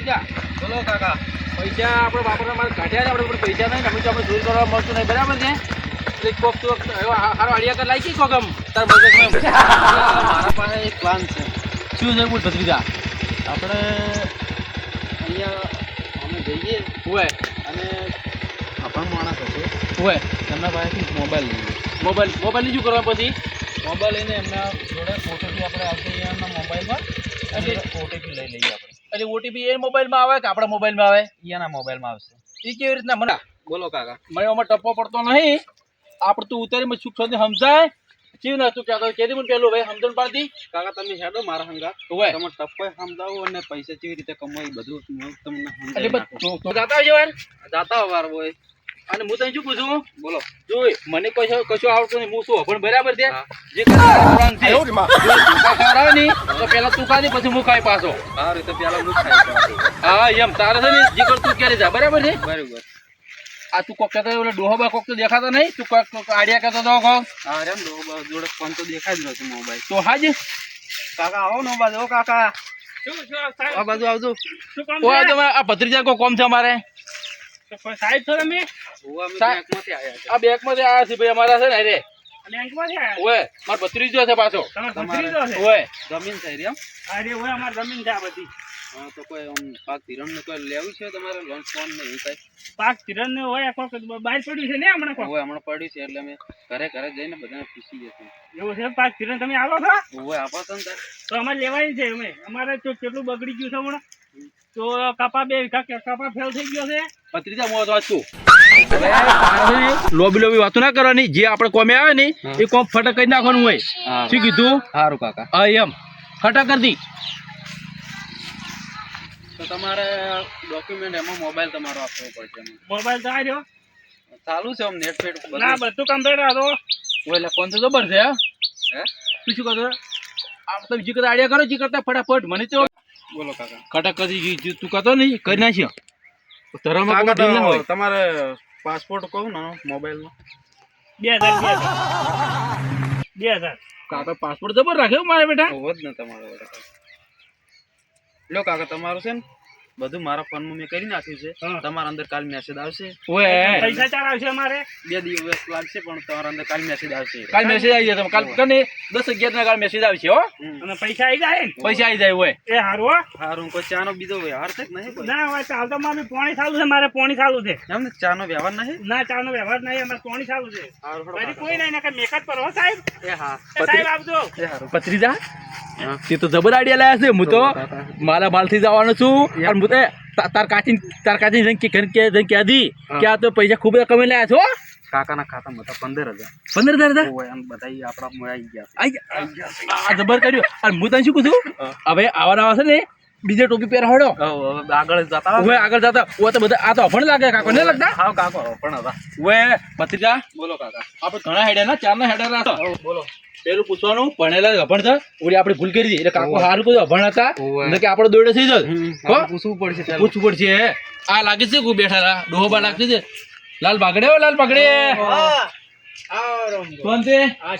ભત્રીજા બોલો કાકા. પૈસા આપણે વાપરવા માટે કાઢ્યા આપણે પણ પૈસા નહીં ને આપણે ચોરી કરવા મળતું નહીં બરાબર છે એટલે કોક તો હારો આડિયા કર લાગી કોક આમ તાર મગજમાં મારા પાસે એક પ્લાન છે. શું છે બોલ ભત્રીજા આપણે અહીંયા અમે જઈએ ઓય અને આપણા માણસ હશે ઓય એમના પાસેથી મોબાઈલ લઈએ. મોબાઈલ શું કરવા પછી મોબાઈલ લઈને એમના જોડે ઓટીપી આપણે આવશે એમના મોબાઈલમાં અને ઓટીપી લઈ લઈએ આપણે. એટલે ઓટીપી એ મોબાઈલમાં આવે કે આપણા મોબાઈલમાં આવે એના મોબાઈલમાં આવશે. એ કેવી રીતના મને બોલો કાકા. મને આમાં ટપ્પો પડતો નહીં આપણે તું ઉતારી સુખ શાંતિ સમજાય કેવી ના તું કહેતો કેદી મને પેલું ભાઈ સમજણ પાડતી કાકા તમે હેડો મારા હંગા ઓય તમે ટપ્પો સમજાવો અને પૈસા કેવી રીતે કમાઈ બધું હું તમને એટલે સમજાવી તું જાતા આવજે વાર જાતા વાર બોય. અને હું તને શું પૂછું બોલો. જોઈ મને કશું આવડતું નહીં હું શું પણ બરાબર છે હા. જે ખવડાવે ને તો પેલા તું ખાધી પછી હું ખાઈ પાછો આ રીતે પેલા હું ખાઈ હા એમ તારે છે ને જે કર તું ક્યારે જા બરાબર છે બરાબર. આ તું કોક કહેતો ઓલો ડોહા કોક તો દેખાતો નહીં તું કોક આડિયા કહેતો તો કોક હા રેમ જોડે ફોન તો દેખાઈ જ રહ્યો છે મોબાઈલ. તો હાજ કાકા આવો ને બાજુ. ઓ કાકા આ બાજુ આવજો. ઓય તમે આ ભત્રીજા કો કોમ છે અમારે સાહેબ છો તમે ઓવા અમે સાહેબ. બેંકમાંથી આવ્યા છે. આ બેંકમાંથી આવ્યા છે ભાઈ અમારા છે ને રે બેંકમાંથી આવ્યા ઓય મારો ભત્રીજો છે પાછો તમારે ભત્રીજો છે ઓય જમીન થઈ રહી એમ. અરે ઓય અમાર જમીન છે આ બધી હા તો કોઈ આમ પાક ધિરણ ને કોઈ લેવું છે તમારે લોન ફોન ને એવું કઈ? પાક તિરણ ને હોય કોક બહાર પડ્યું છે ને હમણાં કોક ઓવે હમણાં પડ્યું છે એટલે અમે ઘરે જઈને બધાને પૂછી જશું. એવું છે પાક તિરણ તમે આવો છો ઓવે આપો છો ને તાર. તો અમારે લેવાની છે અમારે તો કેટલું બગડી ગયું છે હમણાં તો કપા બે કપા ફેલ થઈ ગયો છે ભત્રીજા હું વાત છું લોબી લોબી વાતો ના કરવાની જે આપણે કોમે આવે ને એ કોમ ફટક કરી નાખવાનું હોય હા શું કીધું સારું કાકા. હા એમ ફટક કરી દી તો તમારે ડોક્યુમેન્ટ એમાં મોબાઈલ તમારો આપવો પડશે એમાં. મોબાઈલ તો આવ્યો ચાલુ છે આમ નેટ ફેટ ના બધું. બધું કમ્પ્લીટ હતો એટલે ફોન તો જબર છે હા હે તું શું કરતો આમ તમે જે કરતા આઈડિયા કરો જે કરતા ફટાફટ મને તો બોલો કાકા. ખટક કરી તું કરતો નહીં કરી નાખ્યો ધરમમાં કાકા કોઈ ઢીલ ના હોય તો તમારે પાસપોર્ટ કહું ને મોબાઈલમાં 2000 કાકા પાસપોર્ટ જબર રાખ્યો મારા બેટા હોવો જ ને તમારો વડે. લો કાકા તમારું છે ને બધું મારા ફોનમાં મેં કરી નાખ્યું છે. હા. તમારા અંદર કાલ મેસેજ આવશે. ઓય પૈસા ચાર આવશે અમારે 2 દિવસ લાગશે પણ તમારા અંદર કાલ મેસેજ આવશે. કાલ મેસેજ આવી જાય તમે કાલ કને 10-11 ના કાલ મેસેજ આવશે હો અને પૈસા આવી જાય ને પૈસા આવી જાય હોય એ હારું હો હારું કોઈ ચાનો બીજો વ્યવહાર છે કે નહીં કોઈ? ના હોય ચાલ તો મારે પોણી ચાલુ છે મારે પોણી ચાલુ છે એમ ને ચાનો વ્યવહાર નહીં? ના ચાલનો વ્યવહાર નહીં અમારે પોણી ચાલુ છે હારું મારી હારું કોઈ નહીં ને મેકઅપ કરો હો સાહેબ એ હા એ સાહેબ આપજો એ હારું. પત્રીજા હા. તે તો જબર આઈડિયા લાયા છે હું તો માલા માલ થી જવાનો છું અને હું તો તાર કાચી જઈને કહી દી કે આ તો પૈસા ખૂબ કમાઈ લાયા છો કાકાના ખાતામાં હતા 15,000. 15,000 ઓય એમ બધા આપણા મોય આવી ગયા. આ જબર કર્યું અને હું તને શું પૂછું હવે આવા છે ને બીજે ટોપી પહેરાવડો હવે આગળ જતા હવે આગળ જતા ઓ તો બધા આ તો અભણ લાગે કાકો ને લાગતા હા કાકો પણ હતા. ઓએ પત્રિકા બોલો કાકા. આપણે ઘણા હેડ્યા ના ચાર ના હેડ્યા રાખો બોલો. પેલું પૂછવાનું ભણેલા અભણ હતા ઓલી આપણે ભૂલ કરી દી એટલે કાકો સારું બધું અભણ હતા ઓવે. એટલે કે આપણે દોડે થઈ જાય હો પૂછવું પડશે ચાલો. પૂછવું પડશે આ લાગે છે કોઈ બેઠા હતા ડોહોબા લાગતી છે લાલ પાઘડે હો લાલ પાઘડે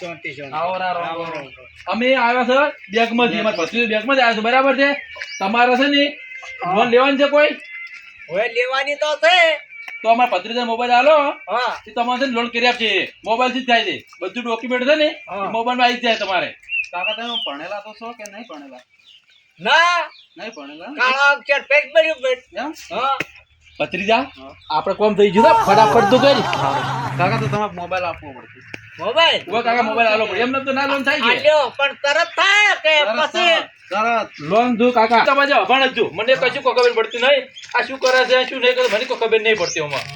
શાંતિ આવો રામ. અમે આવ્યા છે બેંકમાંથી અમારા પત્રી બેંકમાંથી આવ્યા છે બરાબર છે તમારે છે ને લોન લેવાની છે કોઈ હવે લેવાની તો છે તો અમારા પત્રીજા મોબાઈલ આલો હા એ તમારે છે ને લોન કરી આપશે મોબાઈલ થી જ થાય છે બધું ડોક્યુમેન્ટ છે ને મોબાઈલ માં આવી જ જાય તમારે કાકા તમે ભણેલા તો છો કે નહીં ભણેલા? ના નહીં ભણેલા કાળા અક્ષર પેટ ભર્યું પેટ એમ? હા પત્રીજા આપણે કોમ થઈ ગયું ને ફટાફટ તો કરી કાકા તો તમારે મોબાઈલ આપવો પડશે. મોબાઈલ ઓય કાકા મોબાઈલ આલો પડે એમ તો ના લોન થાય છે આલ્યો પણ તરત થાય કે પછી તરત. લોન દો કાકા તમારે અભણ જ જો મને કશું કોઈ ખબર પડતી નહીં આ શું કરે છે શું નહીં કરે મને કોઈ ખબર નહીં પડતી આમાં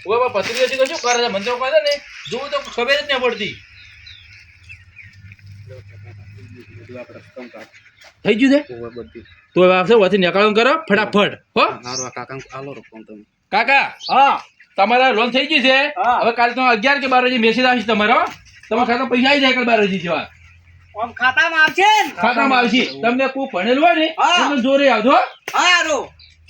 ઓય પત્રીજા શું કરે છે મને તો કહે છે ને જોવું તો ખબર જ નહીં પડતી બધું આપણે રકમ કાઢ. થઈ ગયું છે ઓવે બધું. તો હવે આવશે વાથી નીકળવાનું કરો ફટાફટ હો હારું આ કાકાને આલો રકમ તમે. કાકા હા તમારા લોન થઈ ગઈ છે હવે કાલે તો 11 કે 12 વાગે મેસેજ આવશે તમારો તમારા ખાતા પૈસા આવી જાય કાલે 12 વાગે જેવા આમ ખાતામાં આવશે ને ખાતામાં આવશે તમને કોઈ ભણેલું હોય ને તમે જોરે આવજો હારું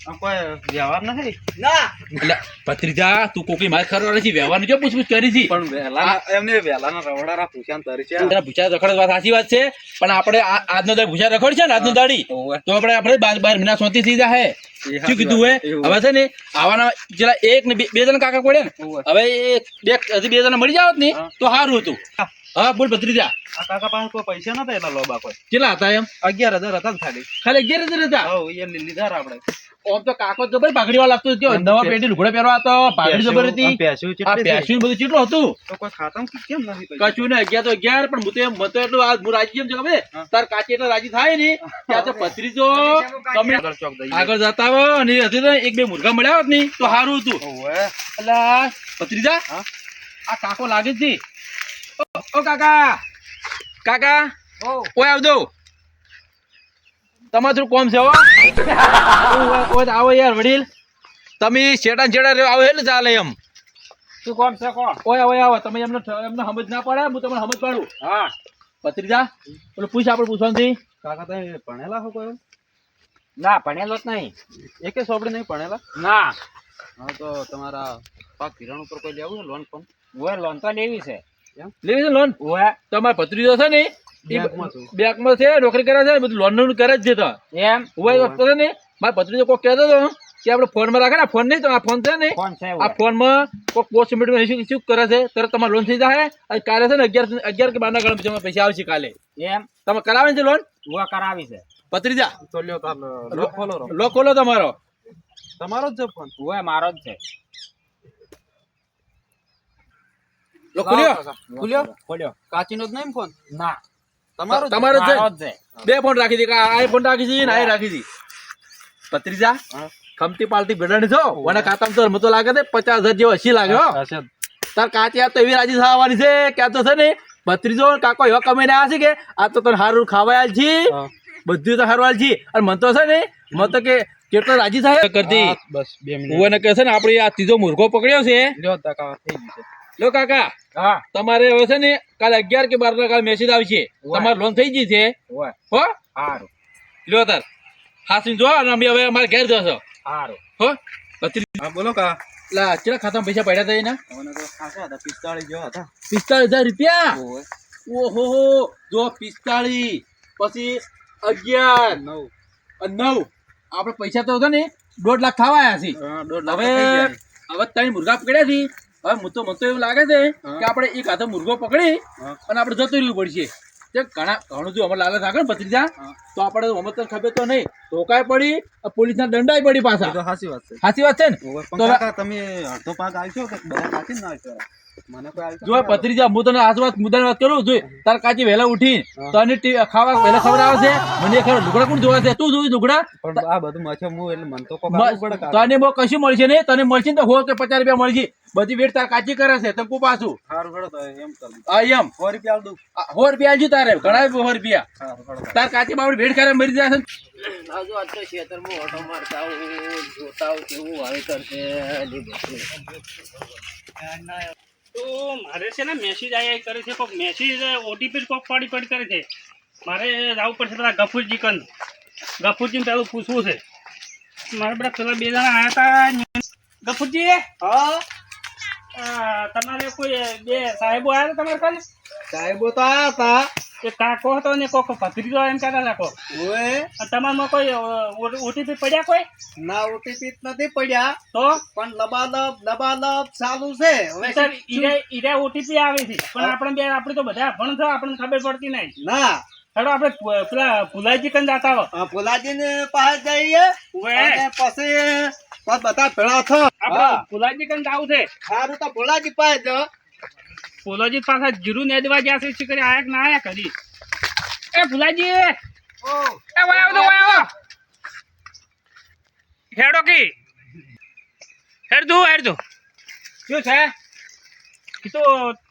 આ કોઈ વ્યવહાર નથી ના એટલે પત્રીજા તું કોકી માર ખરો નથી વ્યવહારનું કેમ પૂછપૂછ કરી છે પણ વહેલા એમને વહેલાના રવડારા પૂછ્યા તરી છે. તેના ભૂચા રખડ વાત સાચી વાત છે પણ આપણે આજનો દાડી ભૂચા રખડ છે ને આજનો દાડી તો આપણે 12 મહિના શાંતિ થઈ જાય શું કીધું હોય હવે છે ને આવાના જેલા એક ને બે જણા કાકા પડે ને હવે હજી બે જણા મળી જાવ ને તો સારું હતું હા બોલ ભત્રીજા આ કાકા પાસે કોઈ પૈસા નતા એટલા લોબા કોઈ કેટલા હતા એમ 11,000 હતા ને ખાલી ખાલી 11,000 હતા એ લીધા આપણે ઓમ તો કાકો જબર પાઘડી વાળો લાગતો હતો નવા પેટી લુગડા પહેરવા હતો પાઘડી જબર હતી પેસ્યું આ પેસ્યું બધું કેટલું હતું તો કોઈ ખાતામાં કેમ નથી પૈસા? કશું ને 11 તો 11 પણ હું તો એટલું આ હું રાજી એમ છે ખબર તાર કાચી એટલે રાજી થાય ને ત્યાં તો ભત્રીજો તમે આગળ ચોક દઈએ. આગળ જતા હો અને હતી ને એક બે મુર્ગા મળ્યા હોત ને તો સારું હતું ઓવે. અલા ભત્રીજા આ કાકો લાગે છે ઓ કાકા કાકા ઓય આવ દો તમારે થોડું કોમ છે હો ઓય આવો યાર વડીલ તમે છેડા છેડા રહ્યો આવો એટલે ચાલે એમ શું કોમ છે કો ઓય ઓય આવો તમે એમને સમજ ના પડે હું તમને સમજ પાડું હા ભત્રીજા પેલું પૂછ આપણે પૂછવાનું કાકા તમે ભણેલા હો કોઈ? ના ભણેલો જ નહીં એકે સોપડે નહીં ભણેલા? ના હા તો તમારા પાક ધિરાણ ઉપર કોઈ લેવું છે લોન પણ? ઓય લોન તો લેવી છે લેવી છે લોન ઓય તમારો ભત્રીજો છે ને બેંકમાં છું. બેંકમાં છે નોકરી કરે છે બધું લોન નું કરે જ છે તો એમ ઓય વસ્તુ છે ને મારા ભત્રીજો કોઈ કહેતો હતો કે આપણે ફોનમાં રાખે ને ફોન નહીં તો આ ફોન છે ને કોણ છે આ ફોનમાં કોઈ પોસ્ટ મિનિટમાં શું કરે છે તરત તમારે લોન થઈ જાય અને કાલે છે ને 11 કે 12 ના ગાળામાં પૈસા આવશે કાલે એમ તમે કરાવે છે લોન ઓય કરાવી છે ભત્રીજા તો લ્યો તાર લોક ખોલો રહો. લો ખોલો તમારો તમારો જ છે ફોન? ઓય મારો જ છે લો ખોલ્યો ખુલ્યો? ખોલ્યો કાચીનો જ નહીં ફોન? ના તમારો જ? તમારો જ છે મારો જ છે બે ફોન રાખી દી આ ફોન રાખી દી ને આ રાખી દી ભત્રીજા હા. ખમતી પાલતી ભેડાની છો મને ખાતામાં તો રમતો લાગે છે 50,000 જેવો 80 લાગે હો હશે જ. તાર કાચી આ તો એવી રાજી થવાની છે કે આ તો છે ને ભત્રીજો કાકો એવા કમાઈને આવ્યા છે કે આ તો તને સારું ખાવા આલ છે હા. બધું તો સારું આલ છે અને મન તો છે ને મન તો કે કેટલો રાજી થાય કરતી હા, બસ 2 મિનિટ. ઓને કે છે ને આપણે આ ત્રીજો મુર્ગો પકડ્યો છે લ્યો કાકા થઈ ગયું છે. લો કાકા હા તમારે હવે છે ને કાલે 11 કે 12 ના કાલે મેસેજ આવશે તમારે લોન થઈ ગઈ છે ઓય હો સારું લ્યો તાર હાસીન જો અને અમે હવે અમારે ઘેર જશો સારું હો ભત્રીજો હા બોલો કા. લા કેટલા ખાતામાં પૈસા પડ્યા હતા એના મને તો ખાસા હતા 45 જેવા હતા. 45,000 રૂપિયા ઓવે. ઓહો જો 45 પછી 11 9 અને 9 આપણે પૈસા તો હતા ને 1.5 લાખ ખાવાયા છે હા, 1.5 લાખ હવે થઈ ગયા. હવે 3 મુર્ગા પકડ્યા છે હવે મને તો એવું લાગે છે હા. કે આપણે એક હાથે મુર્ગો પકડી હા. અને આપણે જતું રહેવું પડશે તે ઘણું જો અમારે લાલચ રાખે ને ભત્રીજા હા. તો આપણે અમે તને ખબર તો નહીં ધોકાય પડી પોલીસના દંડાય પડી એ પાછા તો સાચી વાત છે. સાચી વાત છે ને ઓવે, પણ તો હવે- કાકા તમે અડધો પાક આલશો કે બધા કાચી જ ના આલશો? મને કોઈ આલશો જો નહીં આલો. ભત્રીજા હું તને આજ વાત મુદ્દાની વાત કરું છું તાર કાચી વહેલા ઉઠી હા. તને ખાવા વહેલા ખબર આવે છે મને ખબર લુગડા કોણ જોવા છે તું જોયું લુગડા પણ આ બધું મચો હું એટલે મને તો કોક આપવું પડે કાકા. તને બહુ કશું મળશે નહીં તને મળશે ને તો 100 કે 50 રૂપિયા મળશે બધી વેટ તાર કાચી કરે છે તંકુ પાછું સારું હેડો તો એમ કર દઉં. આ એમ 100 રૂપિયા આલ દઉં. 100 રૂપિયા આલજો તારે ઘણા 100 રૂપિયા સારું હેડો તો. તાર કાચી બાવડી ભેટ કરે મરી જશે ને. તો મારે છે ને મેસેજ આયા કરે છે કોક મેસેજ ઓટીપી કોક પડી કરે છે મારે જવું પડશે પેલા ગફુરજી કન ગફુરજીને પેલું પૂછવું છે મારે બધા પેલા 2 જણા આવ્યા હતા ગફુરજી તમારે કોઈ 2 સાહેબો આવ્યા હતા તમારે કન સાહેબો તો આયા હતા. એક કાકો હતો ને કોક ભત્રીજો એમ કહેતા હતા કોક ઓવે. અને તમારામાં કોઈ ઓટીપી પડ્યા કોઈ ના ઓટીપી નથી પડ્યા તો પણ લબાલબ ચાલુ છે. સર ઈરા ઓટીપી આવે છે પણ આપણે તો બધા ભણ છો આપણને ખબર પડતી નહીં ના હેડો આપણે પેલા ભુલાજી કન જાતા હો ભોલાજી ને પાસે જઈએ ઓવે. અને પછી બધા ભેળા થો. આપણે ભુલાજી કન જાવું છે સારું તો ભોલાજી પાસે જાઓ. ભુલાજી પાછા જીરું નેદવા ગયા છે શી કરી આયા કે ના આયા કરી એ ભુલાજી એ વાય આવો હેડો કી હેડ દો શું છે તો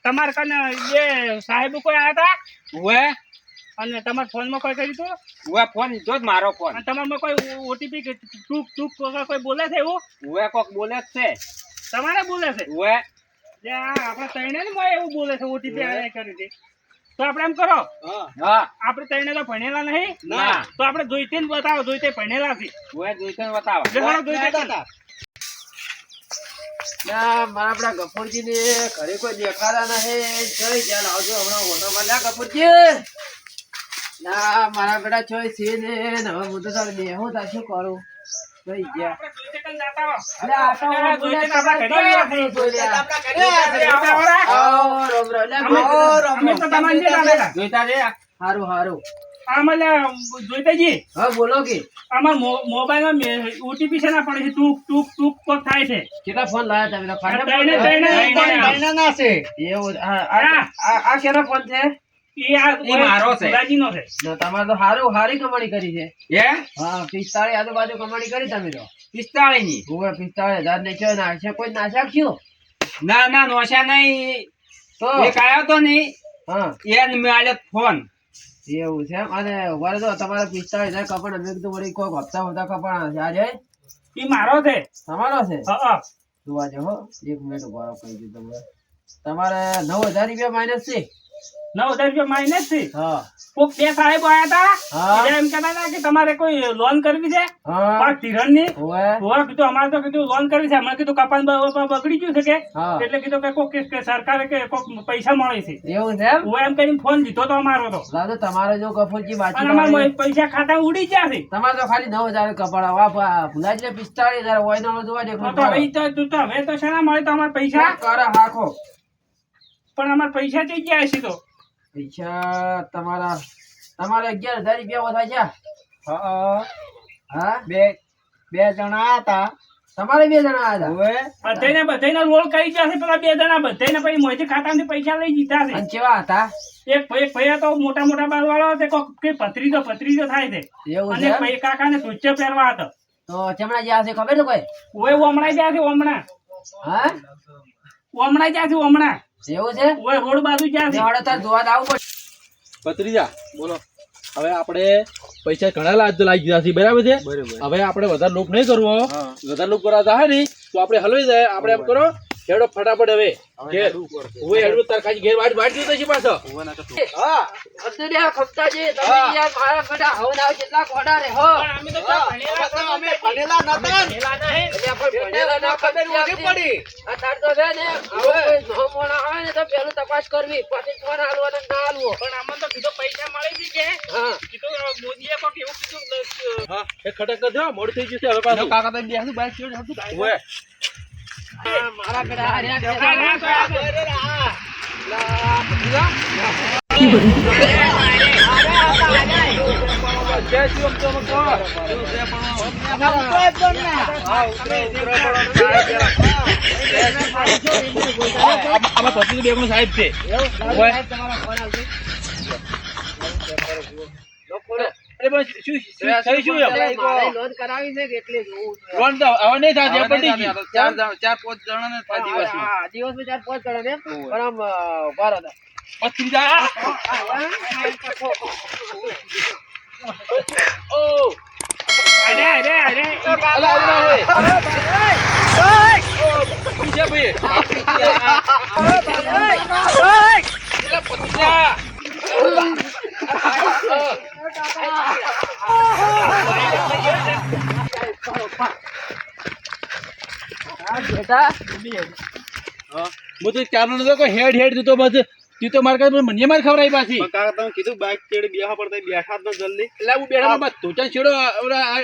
તમારે કને 2 સાહેબ કોઈ આયા હતા ઓએ અને તમારા ફોનમાં કોઈ કર્યું હતું ઓએ ફોન જો જ મારો ફોન અને તમારામાં કોઈ ઓટીપી કે ટૂક કોઈ બોલે છે એવું ઓએ કોક બોલે છે તમારે બોલે છે ઓએ જે આપણે તઈને ને મોય એવું બોલે છે ઓટીપી આયા કરી દે તો આપણે એમ કરો હા આપણે તઈને તો ભણેલા નહીં ના. તો આપણે જોઈતે ને બતાવો જોઈતે ભણેલા છે ઓએ જોઈતે બતાવો ના મારા આપડા ગફુરજી ને ઘરે કોઈ દેખાડા નહીં જોઈ જ્યાં આવજો હમણાં ઓટો માર્યા ગફુરજી ના મારા બેટા જોઈ છે ને હવે હું તો તારે બેહું તા શું કરું થઈ ગયા. આપણે જોઈતે કન જાતા હો. અલે આ તો અરે, જોઈતે તો આપણા ઘરે આપણે જોઈતે આપણા ઘરે આવતા હોરા. આવો, રોમ રોમ. લે, અમે- આવો, રોમ અમે રોમ. તો તમારે જે લાગેલા. જોઈતા રે હારું હારું. આમાં લે, જોઈતાજી, હા બોલો કે આમાં મોબાઈલમાં ઓટીપી છે ના પડે છે ટૂક ટૂક ટૂક કોક થાય છે. કેટલા ફોન લાયા તમે તો ખાને ત્રણે, ફોન લાયા? ત્રણે. ના છે એવું આ કેનો ફોન છે? એ મારો છે. ભુલાજીનો છે. ના, તમારે તો હારી કમાણી કરી છે. હે હા 45 આજુબાજુ કમાણી કરી તમે તો. 45 ની ઓવે 45,000 ને છે નાશે કોઈ નાશા ક્યું? ના ના નોશા નહીં તો એક આયો તો નહીં હા એને મેં આલ્યો ફોન એવું છે એમ. અને વરે તો તમારે 45,000 કપાણ અમે કીધું વળી કોઈ હપ્તા કપાણ છે આજે એ મારો છે. તમારો છે. હા. જોવા જો હો 1 મિનિટ ઉભા રહો કહી દઉં તમને. તમારે 9,000 રૂપિયા માઇનસ છે. 9,000 રૂપિયા માઇનસ છે. હા કોક બે સાહેબ આયા હતા. હા. એટલે એમ કહેતા હતા કે તમારે કોઈ લોન કરવી છે હા પાંચ ધિરાણની. ઓવે હોવા કીધું અમારે તો કીધું લોન કરવી છે. હમણાં કીધું કપાસ બગડી ગયું છે કે હા એટલે કીધું કે કોક કે સરકારે કે કોક પૈસા મળે છે. એવું છે એમ. હું એમ કરીને ફોન લીધો તો અમારો તો. લાજો તમારે જો કપૂરજી અને બાકી અમારા પૈસા ખાતા ઉડી ગયા છે. તમારે તો ખાલી 9,000 કપાણ ભુલાજી 45,000 હોય તો જોવા દે તો હવે હવે તો શેના મળે તો અમારા પૈસા. કરે હાખો પણ અમારા પૈસા થઈ ગયા છે તો. પૈસા તમારે 11,000 રૂપિયા ઓછા છે. હા બે જણા હતા તમારે 2 જણા હતા. બધાને રોલ કરી ગયા છે પેલા બે જણા. બધાને પછી મોજે ખાતામાંથી પૈસા લઈ દીધા છે. અને કેવા હતા? એક ભાઈ તો મોટા મોટા બાલ વાળો તે કોક કે ભત્રીજો થાય છે. એવું અને છે એમ? ભાઈ કાકાને સૂચે પહેરવા હતો. તો ચમડા જ્યાં છે ખબર છે કોઈ? ઓય ઓમણાઈ જ્યાં છે ઓમણા. હા ઓમણાઈ જ્યાં છે ઓમણા. એવું છે. ઓય રોડ બાજુ જ્યાં છે. દેવાડો તાર જોવા તો આવવું પડે. ભત્રીજા બોલો. હવે આપણે પૈસા ઘણા લાગી ગયા છે બરાબર છે. હવે આપણે વધારે લોક નહીં કરવો. વધારે લોક કરવા થાય ને તો આપણે હલવાઈ જાય. આપણે એમ કરો હેડો ફટાફટ હવે ઘેર. હું હેડું તાર ખાલી ઘેર વાટ જોતો છે પાછો. હા અબ્દુલ્લા ખમતાજી તમે યાર મારા બેટા હવે ના કેટલા કોડા રે હો. પણ અમે તો ત્યાં ભણેલા નતા. ભણેલા નહીં. એટલે પણ ભણેલા ના ખબર પડી. આ તાર તો છે ને હવે કોઈ નોમોણા આવે ને તો પેલું તપાસ કરવી પછી ફોન હાલવાનો ના હાલવો. પણ આમાં તો કીધું પૈસા મળી છે કે હા કીધું મોદીએ કોક એવું કીધું. હા એ ખટક કરજો મોડું થઈ ગયું છે હવે પાછું. કાકા તો બેસું બાઈક ચડ હતું ઓય મારા બેટા આ રહ્યા જય શ્રી રામ તો મકો. આમાં પચીસ બેગનો સાહેબ છે. ઓય. અરે પણ થઈ શું એમ? લોન કરાવી છે કે એટલે જોવું છે. લોન તો હવે નહીં થાય જે પડી ગઈ. ચાર પાંચ જણા ને દિવસમાં હા દિવસમાં 4-5 કરોડ એમ. પણ આમ ઉભા રહો. પત્રીજા ઓ અરે અલા અલા હોય પત્રીજા ભાઈ અલા પત્રીજા બેટા હું તો ચારનો નતો કોઈ હેડ દીધો બસ તું તો માર કાંઈ મને માર ખવડાવી પાછી. કાકા તમે કીધું બાઈક ચડ બેહવા પડતા બેઠા જ ન જલ્દી એટલે હું બેઠા બસ તું ચાલ છેડો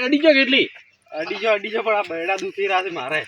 અડી ગયો કેટલી અડીજો પણ આ બૈડા દુખી રહ્યા છે મારે